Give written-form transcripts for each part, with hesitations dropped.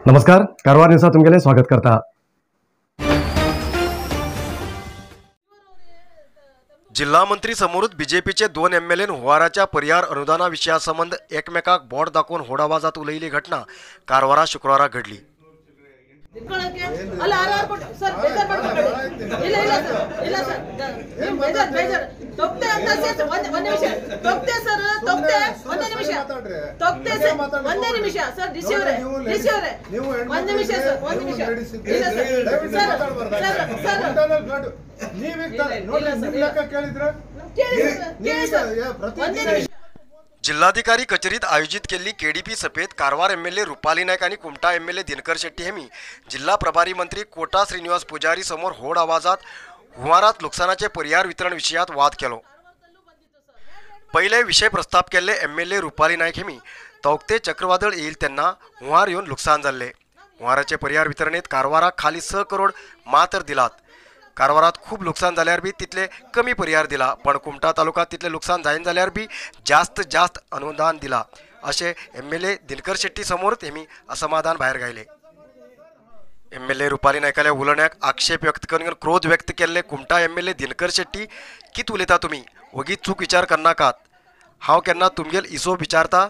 नमस्कार, कारवार न्यूज़ात तुमगेले स्वागत करता। जिल्हा मंत्री समोरूच बीजेपीचे 2 एमएलए हुवाराच्या परिहार अनुदानाविषयासंबंध एकमेकाक बोट दाखवून होडाबाजात उलयली घटना कारवारा शुक्रवारा घडली। जिल्हाधिकारी कचेरीत आयोजित केलेली केडीपी सभेत कारवार एमएलए रुपाली नाईक आणि कुमटा एमएलए दिनकर शेट्टी हेमी जिल्हा प्रभारी मंत्री कोटा श्रीनिवास पुजारी समोर होड आवाजात हुवारात नुकसानाचे परिहार वितरण विषयात वाद केलो। पहिले विषय प्रस्ताव केले एमएलए रुपाली नाईक हेमी तौक्ते चक्रवादळ येईल त्यांना हुवार येऊन नुकसान झाले। हुवाराचे परिहार वितरणेत कारवाराक खाली 6 करोड मात्र दिलात। कारवारात खूप नुकसान झाल्यावर बी तिथले कमी परिहार दिला, पण कुमटा तालुक्यात तिथले नुकसान जाईन झाल्यावर बी जास्त अनुदान दिला असे एमएलए दिनकर शेट्टी समोर तेमी असमाधान बाहेर गायले। एमएलए रुपाली नायकाल्या उलण्याक आक्षेप व्यक्त करून क्रोध व्यक्त केले कुमटा एमएलए दिनकर शेट्टी कित उलयता तुम्ही वगीच चूक विचार करनाकात। हांव केन्ना तुमगेल हिशोब विचारता,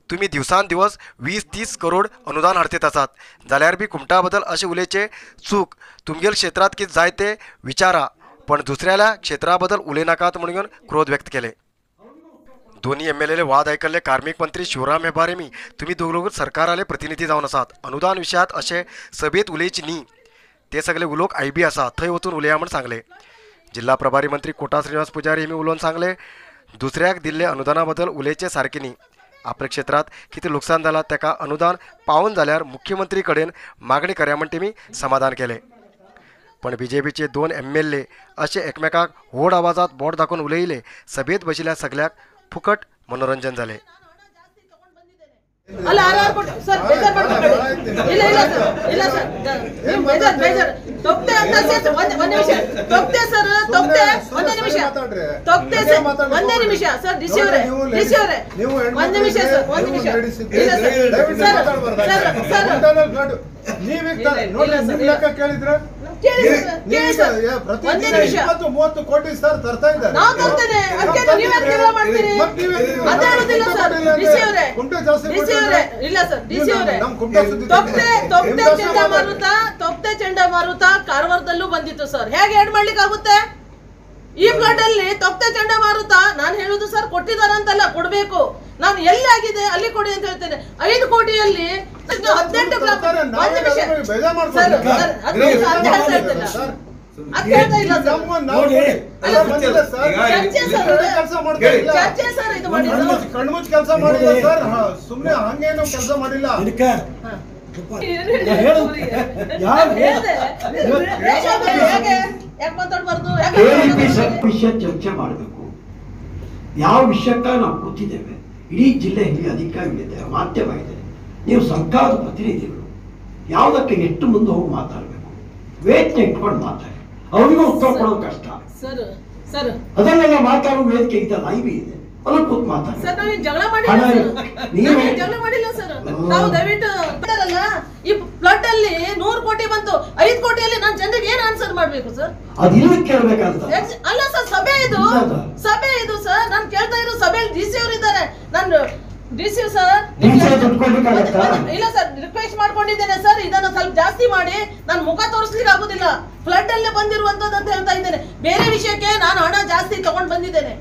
तुम्ही दिवसान दिवस 20-30 करोड अनुदान हाडतीत आसात जाल्यार बी कुमटा बद्दल असे उलयचे चूक। तुमगेल क्षेत्रात कितें जाय ते विचारा, पण दुसऱ्याल्या क्षेत्राबद्दल उलयनाकात म्हणून क्रोध व्यक्त केले। दोन्ही एमएलए वाद ऐकले कार्मिक मंत्री शिवराम हेबारे मी तुम्ही दोघं सरकाराले प्रतिनिधी जावन आसात, अनुदान विषयात असे सभेत उलयची न्ही, ते सगळे उलोक आयबी आसा थंय वचून उलया म्हणून सांगले। जिल्हा प्रभारी मंत्री कोटा श्रीनिवास पुजारी हेमी उलोवन सांगले दुसऱ्याक दिल्ले अनुदानाबद्दल उलयचे सारखे न्ही। आपल्या क्षेत्रात किती नुकसान झाला त्याका अनुदान पावून जाल्यार मुख्यमंत्री कडेन मागणी करा म्हणून तेमी समाधान केले। पण बीजेपीचे 2 एमएलए असे एकमेकाक व्हड आवाजात बोट दाखवून उलयले, सभेत बशिल्ल्या सगळ्याक फुकट मनोरंजन झाले। ಕೋಟಿ ಸರ್ ತರ್ತಾ ಇದ್ದಾರೆ ತೊಪ್ತೆ ಚಂಡಮಾರುತ ಕಾರವಾರದಲ್ಲೂ ಬಂದಿತ್ತು ಸರ್, ಹೇಗೆ ಏನ್ ಮಾಡ್ಲಿಕ್ಕೆ ಆಗುತ್ತೆ? ಈ ಫ್ಲಡ್ ಅಲ್ಲಿ ತೊಪ್ತೆ ಚಂಡಮಾರುತ ನಾನು ಹೇಳುದು ಸರ್ ಕೊಟ್ಟಿದಾರ ಅಂತಲ್ಲ, ಕೊಡ್ಬೇಕು, ನಾನು ಎಲ್ಲಿ ಆಗಿದೆ ಅಲ್ಲಿ ಕೊಡಿ ಅಂತ ಹೇಳ್ತೇನೆ। 5 ಕೋಟಿಯಲ್ಲಿ 18 ಕಣ್ಮುಚ್ಚಿ ಕೆಲಸ ಮಾಡಿಲ್ಲ ಸರ್, ಸುಮ್ಮನೆ ಹಂಗೇನು ಕೆಲಸ ಮಾಡಿಲ್ಲ। ವಿಷಯ ಚರ್ಚೆ ಮಾಡಬೇಕು, ಯಾವ ವಿಷಯಕ್ಕೆ ನಾವು ಕೂತಿದ್ದೇವೆ, ಇಡೀ ಜಿಲ್ಲೆ ಹಿರಿಯ ಅಧಿಕಾರಿಗಳಿದ್ದಾರೆ, ಮಾಧ್ಯಮ ಇದೆ, ನೀವು ಸರ್ಕಾರದ ಪ್ರತಿನಿಧಿಗಳು, ಯಾವುದಕ್ಕೆ ಎಷ್ಟು ಮುಂದೆ ಹೋಗಿ ಮಾತಾಡಬೇಕು, ವೇದಿಕೆ ಇಟ್ಕೊಂಡು ಮಾತಾಡಿ, ಅವರಿಗೂ ಉತ್ತರ ಕೊಡೋದು ಕಷ್ಟ ಸರ್, ಅದನ್ನೆಲ್ಲ ಮಾತಾಡೋ ವೇದಿಕೆ ಇದ್ದಲ್ಲ ಐಬಿ ಇದೆ, ಅಲ್ಲಿ ಕೂತ್ ಮಾತಾಡಿ ಸರ್। ನಾವು ಜಗಳ ಮಾಡಿಲ್ಲ ಸರ್, ನಾವು ದಯವಿಟ್ಟು ಈ ಫ್ಲಡ್ ಅಲ್ಲಿ 100 ಕೋಟಿ ಬಂತು, 5 ಕೋಟಿಯಲ್ಲಿ ನಾನು ಜನರಿಗೆ ಏನ್ ಆನ್ಸರ್ ಮಾಡ್ಬೇಕು ಸರ್? ಅದಿಲ್ಲ ಕೇಳ್ಬೇಕಂತ ಅಲ್ಲ ಸರ್, ಸಭೆ ಇದು ಸರ್, ನಾನು ಕೇಳ್ತಾ ಇರೋ ಸಭೆಯಲ್ಲಿ ಡಿಸಿ ಅವರು ಇದ್ದಾರೆ, ನಾನು ಡಿಸಿ ಸರ್ ಇಲ್ಲ ಸರ್ ರಿಕ್ವೆಸ್ಟ್ ಮಾಡ್ಕೊಂಡಿದ್ದೇನೆ ಸರ್, ಇದನ್ನು ಸ್ವಲ್ಪ ಜಾಸ್ತಿ ಮಾಡಿ, ನಾನು ಮುಖ ತೋರಿಸ್ಲಿಕ್ಕೆ ಆಗುದಿಲ್ಲ, ಫ್ಲಡ್ ಅಲ್ಲೇ ಬಂದಿರುವಂತದ್ದು ಅಂತ ಹೇಳ್ತಾ ಇದ್ದೇನೆ। ಬೇರೆ ವಿಷಯಕ್ಕೆ ನಾನು ಹಣ ಜಾಸ್ತಿ ತಗೊಂಡ್ ಬಂದಿದ್ದೇನೆ,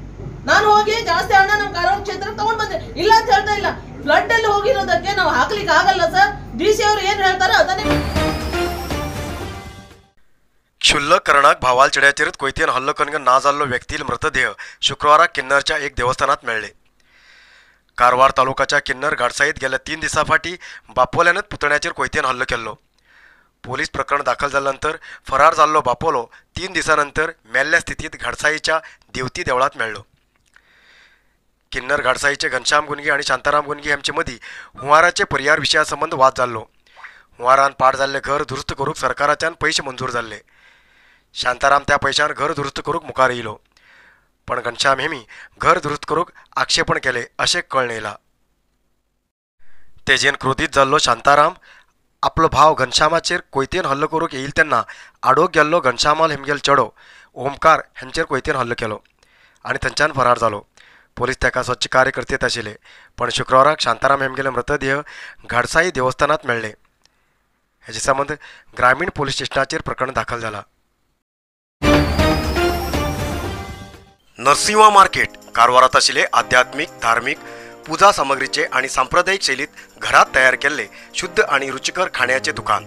ನಾನು ಹೋಗಿ ಜಾಸ್ತಿ ಹಣ ನಮ್ಮ ಕಾರವಾರ ಕ್ಷೇತ್ರಕ್ಕೆ ತಗೊಂಡ್ ಬಂದೆ, ಇಲ್ಲ ಅಂತ ಹೇಳ್ತಾ ಇಲ್ಲ, ಫ್ಲಡ್ ಅಲ್ಲಿ ಹೋಗಿರೋದಕ್ಕೆ ನಾವು ಹಾಕ್ಲಿಕ್ಕೆ ಆಗಲ್ಲ ಸರ್, ಡಿಸಿ ಅವರು ಏನ್ ಹೇಳ್ತಾರೆ ಅದನ್ನೇ। क्षुल्लक करणाक भावाल चेड्याचेर कोयतेन हल्लो करून ना जाल्लो व्यक्तील मृतदेह शुक्रवारा किन्नरच्या एक देवस्थानात मेळ्ळे। कारवार तालुक्याच्या किन्नर घाटसाईत गेल्या 3 दिसांफाटी बापोल्यानंच पुतण्याचेर कोयतेन हल्लो केल्लो। पोलीस प्रकरण दाखल झाल्यानंतर फरार जाल्लो बापोलो 3 दिसांनंतर मेल्ल्या स्थितीत घाटसाईच्या देवती देवळात मेळ्ळो। किन्नर घाटसाईचे घनश्याम गुंडगे आणि शांताराम गुंडगे यांचे मदी हुवाराचे परिहार विषयासंबंध वाद जाल्लो। हुवारान पाड जाल्ले घर दुरुस्त करूक सरकाराच्यान पैसे मंजूर जाल्ले। शांताराम त्या पैशान घर दुरुस्त करूक मुखार येयलो, पण घनश्याम हेमी घर दुरुस्त करूक आक्षेपण केले असे कळून येयला। तेजेन क्रोधीत जाल्लो शांताराम आपलो भाव घनश्यामाचेर कोयतेन हल्लो करूंक येईल तेन्ना आडोक गेल्लो घनश्यामाल हेमगेल चेडो ओमकार हांचेर कोयतेन हल्लो केलो आनी थंयच्यान फरार जालो. पोलीस ताका स्वच्छ कार्य करतीत आशिल्ले, पण शुक्रवाराक शांताराम हेमगेले मृतदेह घाटसाई देवस्थानात मेळ्ळे. हेचे संबंद ग्रामीण पोलीस स्टेशनाचेर प्रकरण दाखल जाला. नरसिंहा मार्केट कारवारात आशिल्ले आध्यात्मिक, धार्मिक, पूजा सामग्रीचे आणि सांप्रदायिक शैलीत घरात तयार केल्ले शुद्ध आणि रुचिकर खाण्याचे दुकान.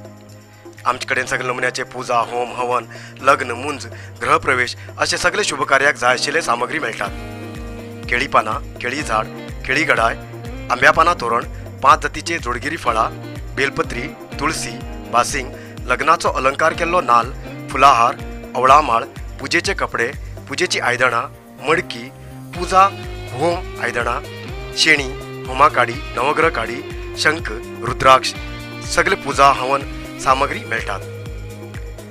आमचे कडेन सगळे नमुन्याचे पूजा, होम, हवन, लग्न, मुंज, गृहप्रवेश असे सगळे शुभ कार्याक जाय आशिल्ले सामग्री मेळटात. केळी पानां, केळी झाड, केळी गडाय, आंब्या पानां तोरण, 5 जातीचे जोडगिरी फळां, बेलपत्री, तुळसी, बासिंग, लग्नाचो अलंकार केल्लो नाल, फुलाहार, अवळा माळ, पूजेचे कपडे, पूजेची आयदनां, मडकी, पूजा, होम आयदनां, शेणी, होमा काडी, नवग्रह काडी, शंख, रुद्राक्ष सगळे पूजा हवन सामग्री मेळटात.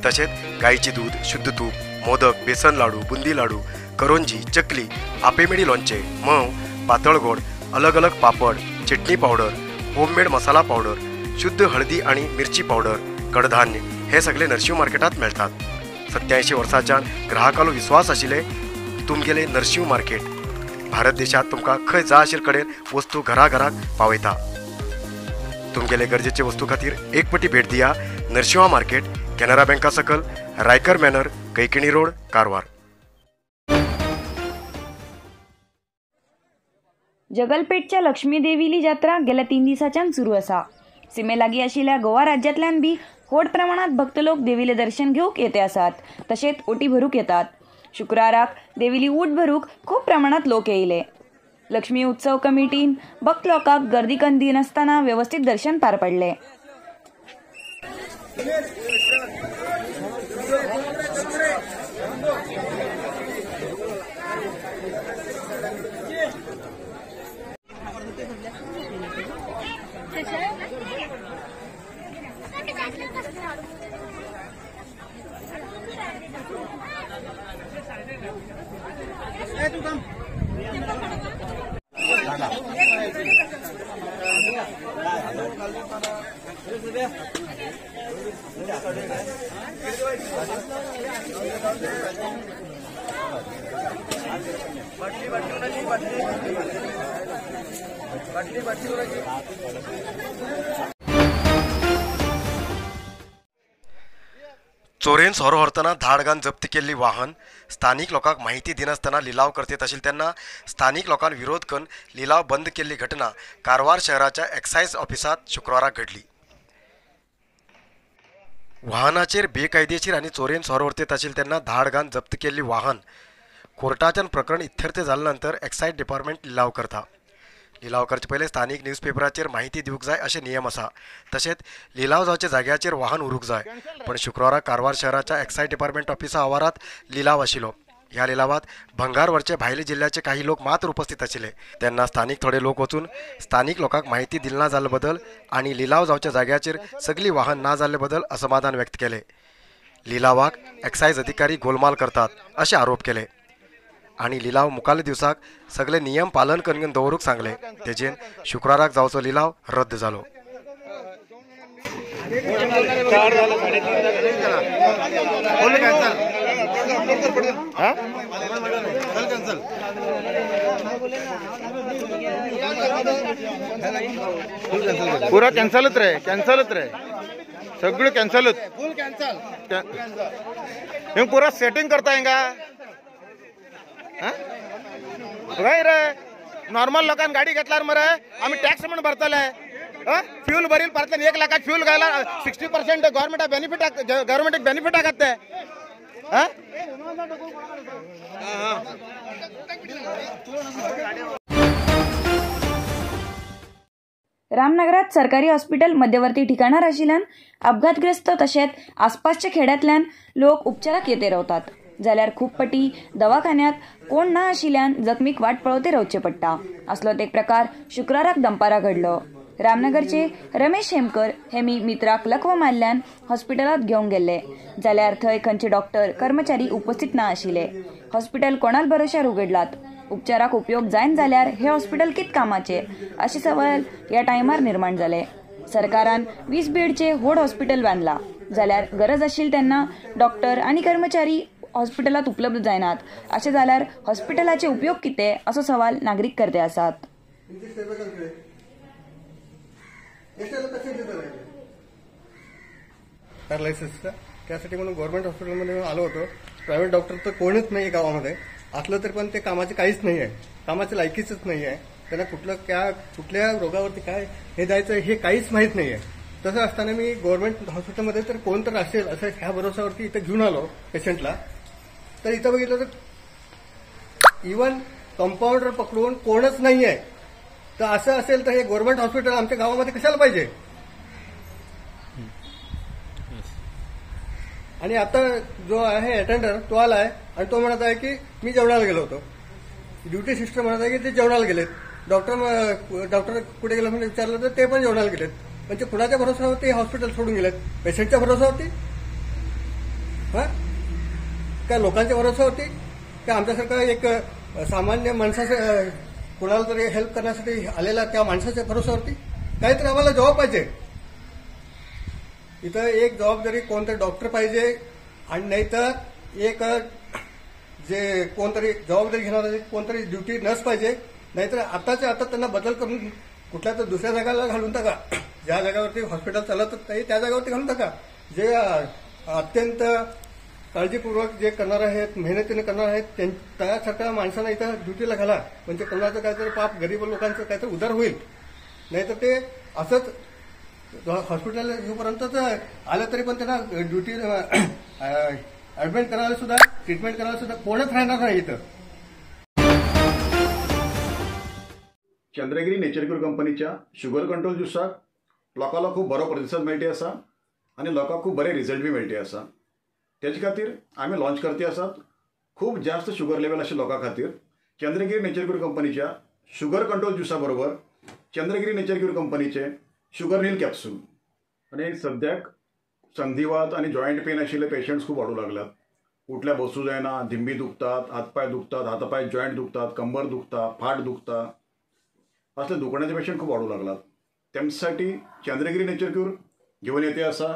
तशेंच गायीचे दूध, शुद्ध तूप, मोदक, बेसन लाडू, बुंदी लाडू, करंजी, चकली, आपेमेडी लोणचे, मव, पातळ गोड, अलग अलग पापड, चटणी पावडर, होममेड मसाला पावडर, शुद्ध हळदी आणि मिरची पावडर, कडधान्य हे सगळे नरसिंह मार्केटात मेळटात. 87 वर्सांच्यान ग्राहकालो विश्वास आशिल्ले तुमगेले नरसिंह मार्केट. भारत देशात तुमकां खंय जाय आशिल्ले कडेन वस्तू घराघराक पावयता. तुमगेले गरजेचे वस्तू खातीर एक पटी भेट दिया. नरसिंहा मार्केट, कॅनरा बँका सकल, रायकर मॅनर, कैकिणी रोड, कारवार. जगलपेठच्या लक्ष्मी देवीली जात्रा गेल्या 3 दिसांच्यान सुरू आसा. सीमेलागी आशिल्ल्या गोवा राज्यांतल्यान बी व्हड प्रमाणात भक्त लोक देवीले दर्शन घेवंक येते आसात. तशेंच ओटी भरूक येतात. शुक्राराक देवीली ऊट भरूक खूब प्रमाणात लोक येयले. लक्ष्मी उत्सव कमिटीन भक्त लोकांक गर्दी करून दिनासतना व्यवस्थित दर्शन पार पडले. चोरेन सोरो व्हरतना धाड घालून जप्त केल्ली वाहन स्थानिक लोकांक माहिती दिनासतना लिलाव करतीत आशिल्ले तेन्ना स्थानिक लोकांनी विरोध करून लिलाव बंद केल्ली घटना कारवार शहराच्या एक्सायज ऑफिसात शुक्रवाराक घडली. वाहनाचेर बेकायदेशीर आनी चोरेन सोरो व्हरतीत आशिल्ले तेन्ना धाड घालून जप्त केल्ली वाहन कोर्टाच्यान प्रकरण इत्यर्थ जाल्या नंतर एक्सायज डिपार्टमेंट लिलाव करता. लिलाव करचे पयले स्थानिक न्यूजपेपराचेर माहिती दिवंक जाय अशें नियम आसा. तशेंच लिलाव जावचे जाग्याचेर वाहन उरूंक जाय. पण शुक्रवाराक कारवार शहराच्या एक्सायज डिपार्टमेंट ऑफिसा आवारात लिलाव आशिल्लो. ह्या लिलावात भंगारवरचे भायले जिल्ह्याचे काही लोक मात्र उपस्थित आशिल्ले. तेन्ना स्थानिक थोडे लोक वचून स्थानिक लोकांक माहिती दिली ना जाल्ले बदल आनी लिलाव जावच्या जाग्याचेर सगळी वाहन ना जाल्ले बदल असमाधान व्यक्त केले. लिलावाक एक्सायज अधिकारी गोलमाल करतात असे आरोप केले आणि लिलाव मुखाल्ल्या दिवसाक सगळे नियम पालन करून दवरूंक सांगले. तेजेन शुक्राराक जावचो लिलाव रद्द जालो. पूरा कॅन्सलच रे सगळं कॅन्सलच फुल कॅन्सल हे पूरा सेटिंग करता हेंगा काय रे नॉर्मल लोकांनी गाडी घेतल्यार मरे आम्ही टॅक्स म्हणून भरतले. फ्यूल भरील परतले 1 लाखात फ्यूल घायला 60% गव्हर्नमेंट बेनिफिट आगात ते. रामनगरात सरकारी हॉस्पिटल मध्यवर्ती ठिकाणार आशिल्ल्यान अपघातग्रस्त तशेंच आसपासच्या खेड्यांतल्यान लोक उपचाराक येते रावतात. जाल्यार खूब पाटी दवाखान्यात कोण ना आशिल्ल्यान जखमीक वाट पळोवते रावचे पडटा. असलोच एक प्रकार शुक्राराक दनपारा घडलो. रामनगरचे रमेश हेमकर हेमी मित्राक लकवो मारल्यान हॉस्पिटलात घेवंक गेल्ले. जाल्यार थंय खंयचे डॉक्टर कर्मचारी उपस्थित ना आशिल्ले. हॉस्पिटल कोणाल भरोशार उगडलात. उपचाराक उपयोग जायन जाल्यार हे हॉस्पिटल कित कामाचे असे सवाल ह्या टायमार निर्माण जाले. सरकारान 20 बेडचे व्हड हॉस्पिटल बांधला जाल्यार गरज आशिल्ली तेन्ना डॉक्टर आनी कर्मचारी हॉस्पिटलात उपलब्ध जायनात अशें जाल्यार हॉस्पिटलाचे उपयोग कितें असो सवाल नागरीक करते आसात. पॅरालायसिसचा त्यासाठी म्हणून गव्हर्नमेंट हॉस्पिटलमध्ये आलो होतो. प्रायव्हेट डॉक्टर तर कोणीच नाही आहे गावामध्ये. असलं तरी पण ते कामाचे काहीच नाही आहे, कामाची लायकीच नाही आहे. त्यांना कुठल्या रोगावरती काय हे द्यायचं हे काहीच माहीत नाही आहे. तसं असताना मी गव्हर्नमेंट हॉस्पिटलमध्ये तर कोण तर असेल असं ह्या भरोसावरती इथं घेऊन आलो पेशंटला. तर इथं बघितलं तर इव्हन कंपाऊंडर पकडून कोणच नाही आहे. तर असं असेल तर हे गव्हर्नमेंट हॉस्पिटल आमच्या गावामध्ये कशाला पाहिजे. आणि आता जो आहे अटेंडर तो आलाय आणि तो म्हणत आहे की मी जेवणाला गेलो होतो. ड्युटी सिस्टर म्हणत आहे की ते जेवणाला गेलेत. डॉक्टर कुठे गेलं म्हणून विचारलं तर ते पण जेवणाला गेलेत. म्हणजे कुणाच्या भरोसावरती हॉस्पिटल सोडून गेलेत? पेशंटच्या भरोसावरती का लोकांच्या भरोसावरती का आमच्यासारखं एक सामान्य माणसाचं कुणाला तरी हेल्प करण्यासाठी आलेला त्या माणसाच्या भरोसावरती? काहीतरी आम्हाला जबाब पाहिजे. इथं एक जबाबदारी कोणतरी डॉक्टर पाहिजे आणि नाहीतर एक जे कोणतरी जबाबदारी घेणार कोणतरी ड्युटी नर्स पाहिजे. नाहीतर आताच्या आता त्यांना बदल करून कुठल्या तर दुसऱ्या जागाला घालून टाका. ज्या जागावरती हॉस्पिटल चालत नाही त्या जागावरती घालून टाका. जे अत्यंत काळजीपूर्वक जे करणार आहेत, मेहनतीने करणार आहेत त्यासारख्या माणसांना इथं ड्युटीला घाला. म्हणजे कोणाचं काहीतरी पाप गरीब लोकांचं काहीतरी उधार होईल. नाहीतर ते असंच हॉस्पिटल घेऊपर्यंतच आलं तरी पण त्यांना ड्युटी ऍडमिट करायला सुद्धा ट्रीटमेंट करायला सुद्धा कोणच राहणार नाही इथं. चंद्रगिरी नेचरक्यूर कंपनीच्या शुगर कंट्रोल ज्युसाक लोकांना खूप बरो प्रतिसाद मेळटी आसा आणि लोकांक खूप बरे रिझल्ट बी मेळटी आसा. त्याच्या खातीर आम्ही लॉन्च करते आसात. खूप जास्त शुगर लेवल अशा लोकां खातीर चंद्रगिरी नेचरक्यूर कंपनीच्या शुगर कंट्रोल ज्युसा बरोबर चंद्रगिरी नेचरक्यूर कंपनीचे शुगर नील कॅप्सूल. आणि सद्याक संधिवात आणि जॉईंट पेन आशिल्ले पेशंट्स खूप वाढू लागल्यात. उठल्या बसू जायना, धिंबी दुखतात, हातपाय दुखतात, हातापाय जॉईंट दुखतात, कंबर दुखता, फाट दुखता, असले दुखण्याचे पेशंट खूप वाढू लागलात. त्यांच्यासाठी चंद्रगिरी नेचरक्यूर घेऊन येते असा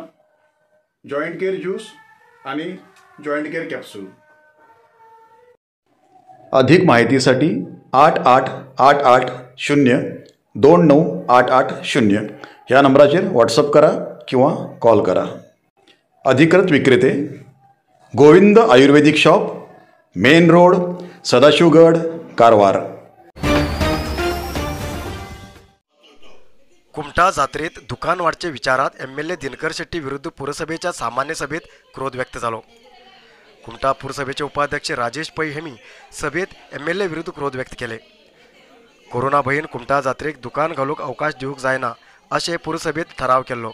जॉईंट केअर ज्यूस आणि जॉईंट केअर कॅप्सूल. अधिक माहितीसाठी 8888029880 ह्या नंबराचेर व्हॉट्सअप करा किंवा कॉल करा. अधिकृत विक्रेते Govind Ayurvedic shop, main road, Sadashivgad, Karwar. Kumta जात्रेत दुकान वाढचे विचारात एमएलए दिनकर शेट्टी विरुद्ध पुरसभेच्या सामान्य सभेत क्रोध व्यक्त झालो. कुमटा पुरसभेचे उपाध्यक्ष राजेश पै हेमी सभेत एमएलए विरुद्ध क्रोध व्यक्त केले. कोरोना भयन कुमटा जात्रेक दुकान घालूक अवकाश दिवूंक जायना अशें पुरसभेत ठराव केल्लो.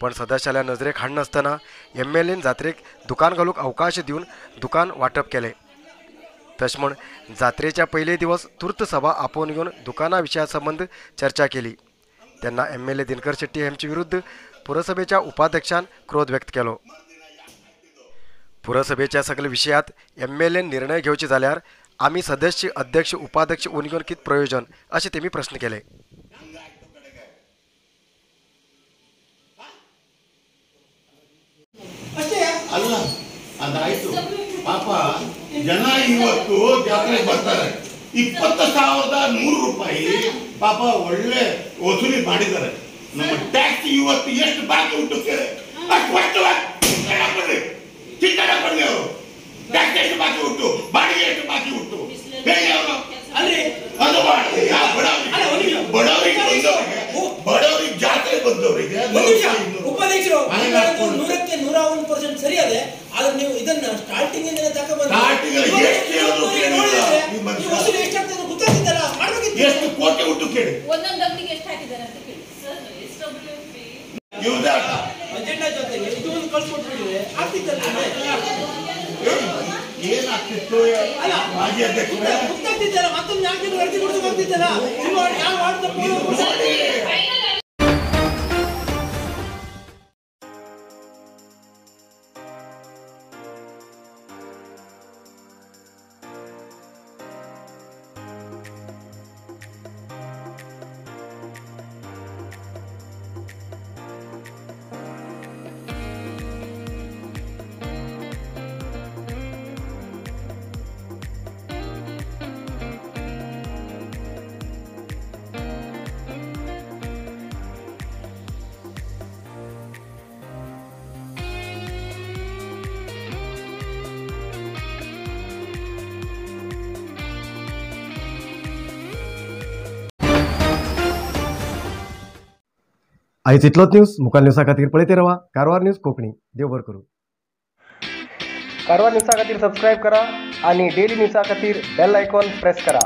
पण सदस्याल्या नजरेक हाड नासतना एमएलएन जात्रेक दुकान घालूक अवकाश दिवन दुकान वाटप केले. तशें म्हण जात्रेच्या पयले दिवस तुर्त सभा आपोवन घेवन दुकाना विशया संबंद चर्चा केली. तेन्ना एमएलए दिनकर शेट्टी हेंचे विरुद्ध पुरसभेच्या उपाध्यक्षान क्रोध व्यक्त केलो. पुरसभेच्या सगळ्या विशयात एमएलएन निर्णय घेवचे जाल्यार आमी सदस्य, अध्यक्ष, उपाध्यक्ष उन घेवन कित प्रयोजन अशें तेमी प्रश्न केले. ಅಲ್ಲ ಅದಾಯ್ತು ಪಾಪ ಜನ ಇವತ್ತು ಜಾತ್ರೆ ಬರ್ತಾರೆ 20,100 ರೂಪಾಯಿ ಪಾಪ ಒಳ್ಳೆ ವಸೂಲಿ ಮಾಡಿದ್ದಾರೆ. ನಮ್ಮ ಟ್ಯಾಕ್ಸ್ ಇವತ್ತು ಎಷ್ಟು ಬಾಕಿ ಉಂಟು ಕೇಳಿ ಅಷ್ಟು ಸ್ಪಷ್ಟವಾಗಿ ಚಿಂತನೆ ಪಡ್ಲಿ ಅವರು. ಟ್ಯಾಕ್ಸ್ ಎಷ್ಟು ಬಾಕಿ ಉಂಟು, ಬಾಡಿಗೆ ಎಷ್ಟು ಬಾಕಿ ಉಂಟು ಹೇಳಿ ಅವರು. ಅದು ಮಾಡಿ ಬಡವರಿಗೆ ಬಡವರಿಗೆ ಜಾತ್ರೆ ಬಂದವರಿಗೆ ಉಪಾಧ್ಯಕ್ಷರು 100% ಸರಿ ಅದೇ. ಆದ್ರೆ ನೀವು ಇದನ್ನ ಸ್ಟಾರ್ಟಿಂಗ್ ಇಂದ ಗೊತ್ತಾಗ್ತಿದ್ದಲ್ಲ, ಎಷ್ಟು ಕೋಟಿ ಉಂಟು ಕೇಳಿ, ಒಂದೊಂದು ಡಬ್ಬಿಗೆ ಎಷ್ಟು ಹಾಕಿದ್ದಾರೆ ಅಂತ ಕೇಳಿ ಸರ್. ಎಷ್ಟು ಅಜೆಂಡಾ ಜೊತೆಗೆ ಇದು ಒಂದು ಕಳ್ಸಿಕೊಟ್ಬಿಟ್ಟಿದ್ರೆ ಆಗ್ತಿತ್ತಲ್ಲ. ಏನಾಗ್ತಿತ್ತು ಮಾಜಿ ಅಧ್ಯಕ್ಷರೇ ಗೊತ್ತಾಗ್ತಿದ್ದಲ್ಲ, ಮತ್ತೊಂದು 4 ಜನ ಅರ್ಜಿ ಕೊಡ್ಸೋಕಾಗ್ತಿತ್ತಲ್ಲ. ಯಾವ ವಾರ್ಡ್ ತಪ್ಪು आयज इतलोच न्यूज. मुखाल न्यूजा खातीर पळयते रावा कारवार न्यूज कोंकणी. देव बरें करूं. कारवार न्यूजा खातीर सबस्क्रायब करा आणि डेली न्यूजा खातीर बेल आयकॉन प्रेस करा.